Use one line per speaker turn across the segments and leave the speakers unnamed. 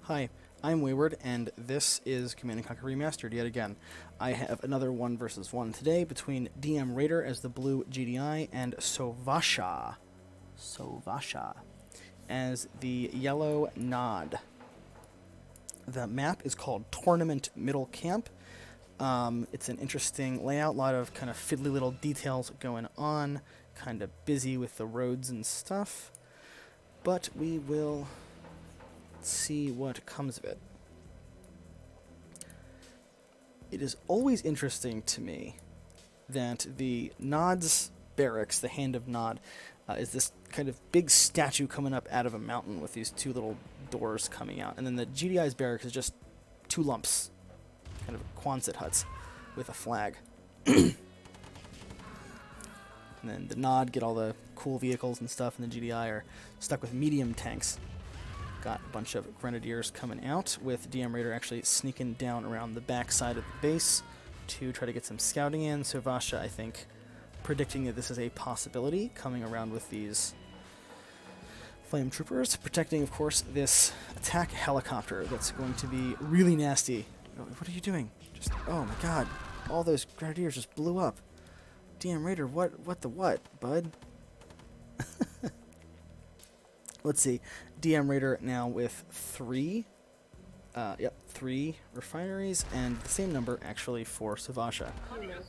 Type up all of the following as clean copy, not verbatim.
Hi, I'm Wayward, and this is Command & Conquer Remastered yet again. I have another 1 versus 1 today between DMRaider as the blue GDI and Sovasha as the yellow Nod. The map is called Tournament Middle Camp. It's an interesting layout, a lot of kind of fiddly little details going on, kind of busy with the roads and stuff, but we will see what comes of it. It is always interesting to me that the Nod's barracks, the Hand of Nod, is this kind of big statue coming up out of a mountain with these two little doors coming out. And then the GDI's barracks is just two lumps, kind of Quonset huts with a flag. And then the Nod get all the cool vehicles and stuff, and the GDI are stuck with medium tanks. Got a bunch of Grenadiers coming out, with DMRaider actually sneaking down around the back side of the base to try to get some scouting in. Sovasha, I think, predicting that this is a possibility, coming around with these flame troopers, protecting, of course, this attack helicopter that's going to be really nasty. What are you doing? Just, oh my god, all those Grenadiers just blew up. DMRaider, what the what, bud? Let's see. DMRaider now with three refineries, and the same number actually for Sovasha.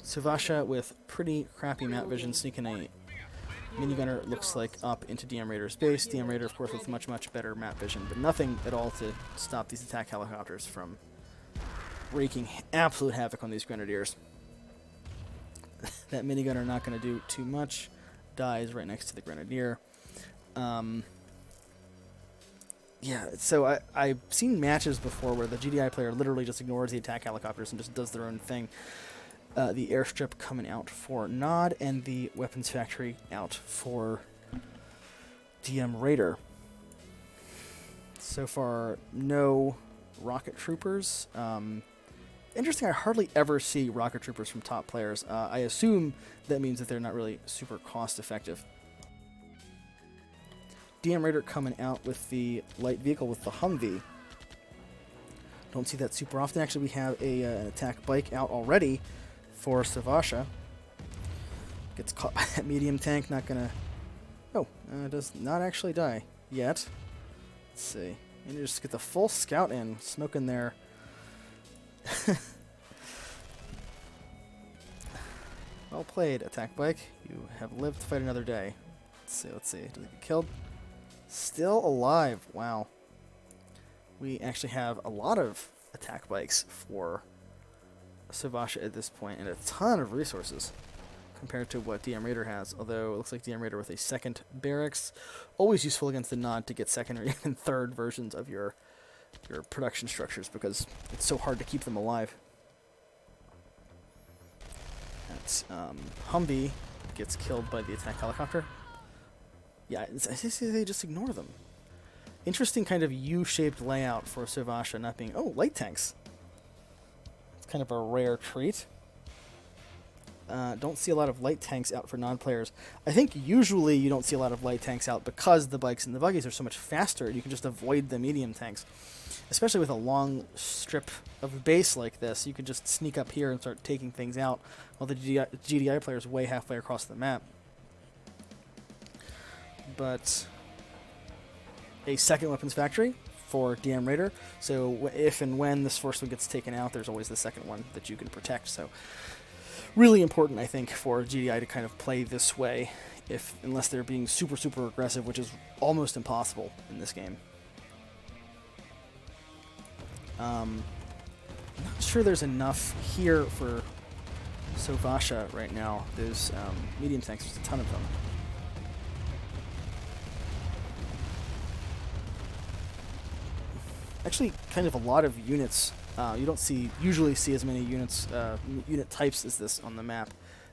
Sovasha with pretty crappy map vision, sneaking a minigunner, looks like, up into DMRaider's base. DMRaider, of course, with much better map vision, but nothing at all to stop these attack helicopters from wreaking absolute havoc on these Grenadiers. That minigunner not going to do too much. Dies right next to the Grenadier. Yeah, so I've seen matches before where the GDI player literally just ignores the attack helicopters and just does their own thing. The airstrip coming out for Nod, and the weapons factory out for DMRaider. So far, no rocket troopers. Interesting, I hardly ever see rocket troopers from top players. I assume that means that they're not really super cost effective. DMRaider coming out with the light vehicle with the Humvee. Don't see that super often. Actually, we have an attack bike out already for Sovasha. Gets caught by that medium tank. Not gonna... Oh, does not actually die yet. Let's see. And you just get the full scout in, smoking there. Well played, attack bike. You have lived to fight another day. Let's see. Does it get killed? Still alive. Wow. We actually have a lot of attack bikes for Sovasha at this point, and a ton of resources compared to what DMRaider has, although it looks like DMRaider with a second barracks. Always useful against the Nod to get second or even third versions of your production structures, because it's so hard to keep them alive. That's Humvee gets killed by the attack helicopter. Yeah, I say they just ignore them. Interesting kind of U-shaped layout for Sovasha not being... Oh, light tanks. It's kind of a rare treat. Don't see a lot of light tanks out for non-players. I think usually you don't see a lot of light tanks out because the bikes and the buggies are so much faster, and you can just avoid the medium tanks. Especially with a long strip of base like this, you can just sneak up here and start taking things out while the GDI player is way halfway across the map. But a second weapons factory for DMRaider, so if and when this first one gets taken out, there's always the second one that you can protect. So really important, I think, for GDI to kind of play this way, unless they're being super aggressive, which is almost impossible in this game. I'm not sure there's enough here for Sovasha right now. There's medium tanks, there's a ton of them. Actually, kind of a lot of units. You don't usually see as many unit types as this on the map,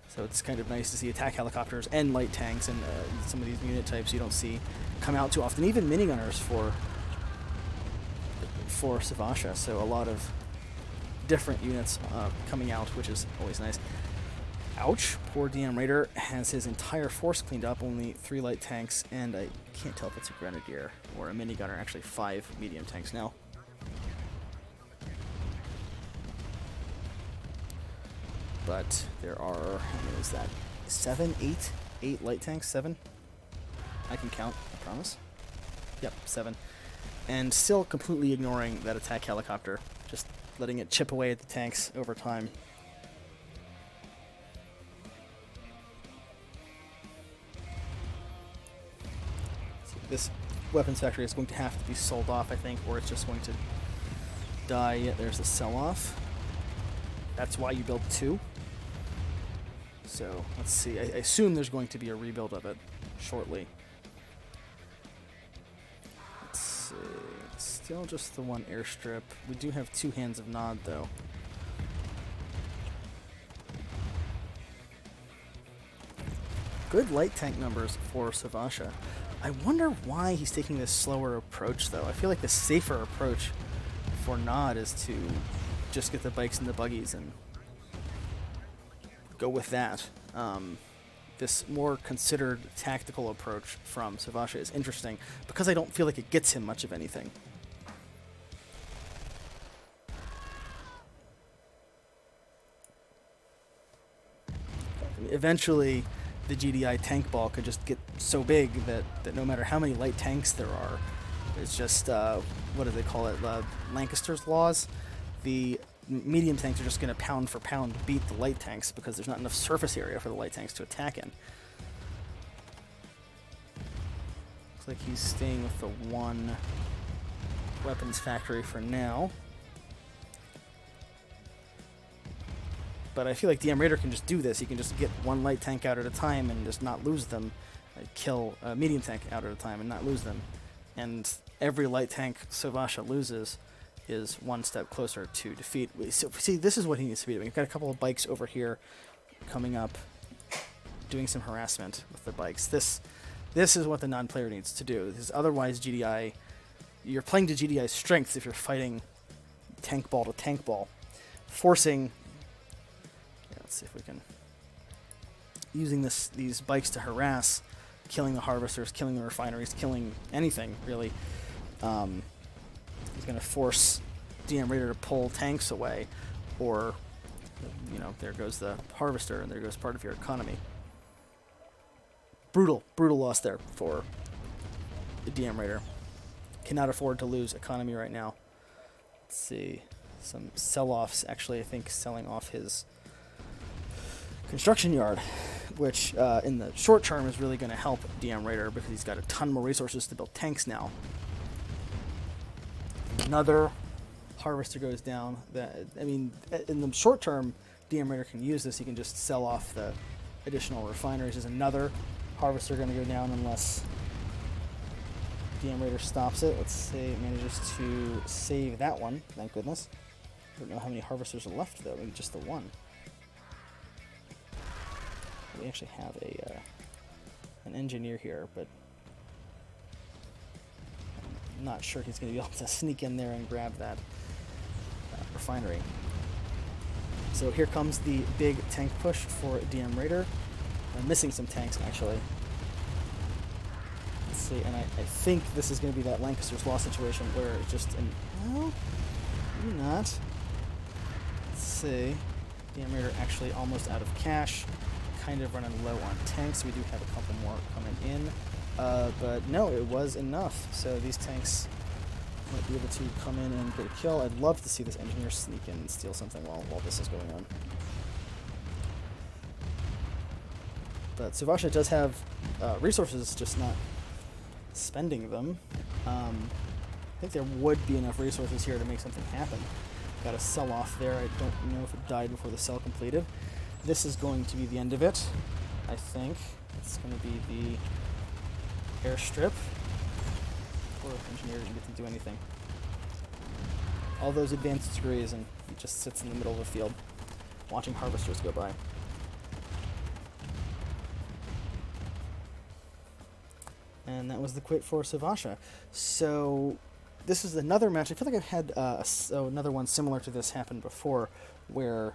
so it's kind of nice to see attack helicopters and light tanks, and some of these unit types you don't see come out too often. Even minigunners for Sovasha, so a lot of different units coming out, which is always nice. Ouch, poor DMRaider has his entire force cleaned up, only 3 light tanks, and I can't tell if it's a Grenadier or a minigunner, actually 5 medium tanks now. but there are, how many is that? 7, 8? 8 light tanks? 7? I can count, I promise. Yep, 7. And still completely ignoring that attack helicopter, just letting it chip away at the tanks over time. So this weapons factory is going to have to be sold off, I think, or it's just going to die. Yeah, there's the sell-off. That's why you build 2. So, let's see. I assume there's going to be a rebuild of it shortly. Let's see. Still just the 1 airstrip. We do have 2 hands of nod, though. Good light tank numbers for Sovasha. I wonder why he's taking this slower approach, though. I feel like the safer approach for nod is to just get the bikes and the buggies and go with that. This more considered tactical approach from Sovasha is interesting because I don't feel like it gets him much of anything. Eventually, the GDI tank ball could just get so big that no matter how many light tanks there are, it's just, what do they call it, Lancaster's laws? The medium tanks are just going to pound for pound beat the light tanks because there's not enough surface area for the light tanks to attack in. Looks like he's staying with the 1 weapons factory for now. But I feel like DMRaider can just do this. He can just get 1 light tank out at a time and just not lose them. Kill a medium tank out at a time and not lose them. And every light tank Sovasha loses is 1 step closer to defeat. So, see, this is what he needs to be doing. We've got a couple of bikes over here coming up, doing some harassment with the bikes. This is what the non-player needs to do. Because otherwise, GDI, you're playing to GDI's strengths if you're fighting tank ball to tank ball, forcing. Yeah, let's see if we can. Using these bikes to harass, killing the harvesters, killing the refineries, killing anything really. He's going to force DMRaider to pull tanks away, or, you know, there goes the harvester, and there goes part of your economy. Brutal loss there for the DMRaider. Cannot afford to lose economy right now. Let's see. Some sell-offs, actually, I think, selling off his construction yard, which in the short term is really going to help DMRaider because he's got a ton more resources to build tanks now. Another harvester goes down. I mean, in the short term, DMRaider can use this. He can just sell off the additional refineries. There's another harvester going to go down unless DMRaider stops it. Let's say it manages to save that one. Thank goodness. I don't know how many harvesters are left, though. Maybe just the 1. We actually have an engineer here, but I'm not sure he's going to be able to sneak in there and grab that refinery. So here comes the big tank push for DMRaider. I'm missing some tanks, actually. Let's see, and I think this is going to be that Lancaster's Law situation where it's just well, maybe not. Let's see. DMRaider actually almost out of cash. Kind of running low on tanks. We do have a couple more coming in. But no, it was enough. So these tanks might be able to come in and get a kill. I'd love to see this engineer sneak in and steal something while this is going on. But Sovasha does have resources, just not spending them. I think there would be enough resources here to make something happen. Got a sell off there. I don't know if it died before the sell completed. This is going to be the end of it, I think. It's going to be the airstrip. Poor engineer didn't get to do anything. All those advanced degrees, and he just sits in the middle of the field, watching harvesters go by. And that was the quit for Sovasha. So this is another match. I feel like I've had another one similar to this happen before, where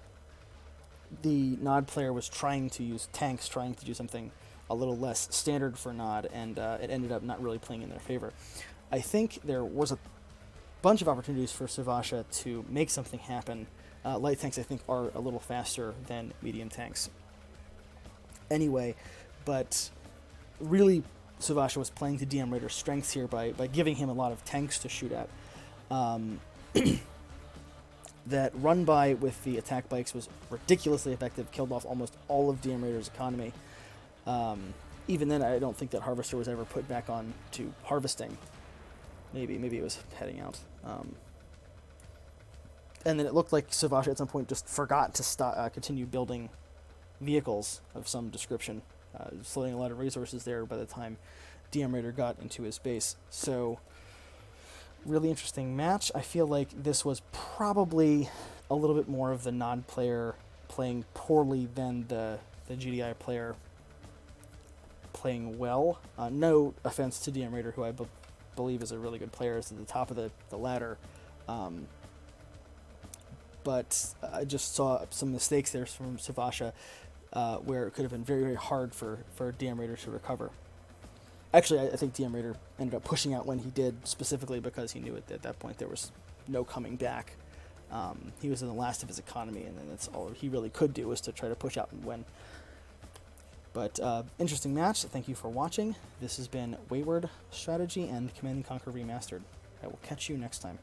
the Nod player was trying to use tanks, trying to do something a little less standard for Nod, and it ended up not really playing in their favor. I think there was a bunch of opportunities for Sovasha to make something happen Light tanks, I think, are a little faster than medium tanks. Anyway, but really, Sovasha was playing to DMRaider's strengths here by giving him a lot of tanks to shoot at. That run by with the attack bikes was ridiculously effective, killed off almost all of DMRaider's economy. Even then, I don't think that Harvester was ever put back on to harvesting. Maybe it was heading out. And then it looked like Sovasha at some point just forgot to continue building vehicles of some description, floating a lot of resources there by the time DMRaider got into his base. So, really interesting match. I feel like this was probably a little bit more of the non-player playing poorly than the GDI player playing well. No offense to DMRaider, who I believe is a really good player, is at the top of the ladder. But I just saw some mistakes there from Sovasha, where it could have been very, very hard for DMRaider to recover. Actually, I think DMRaider ended up pushing out when he did, specifically because he knew at that point there was no coming back. He was in the last of his economy, and then that's all he really could do was to try to push out and win. But interesting match. Thank you for watching. This has been Wayward Strategy and Command & Conquer Remastered. I will catch you next time.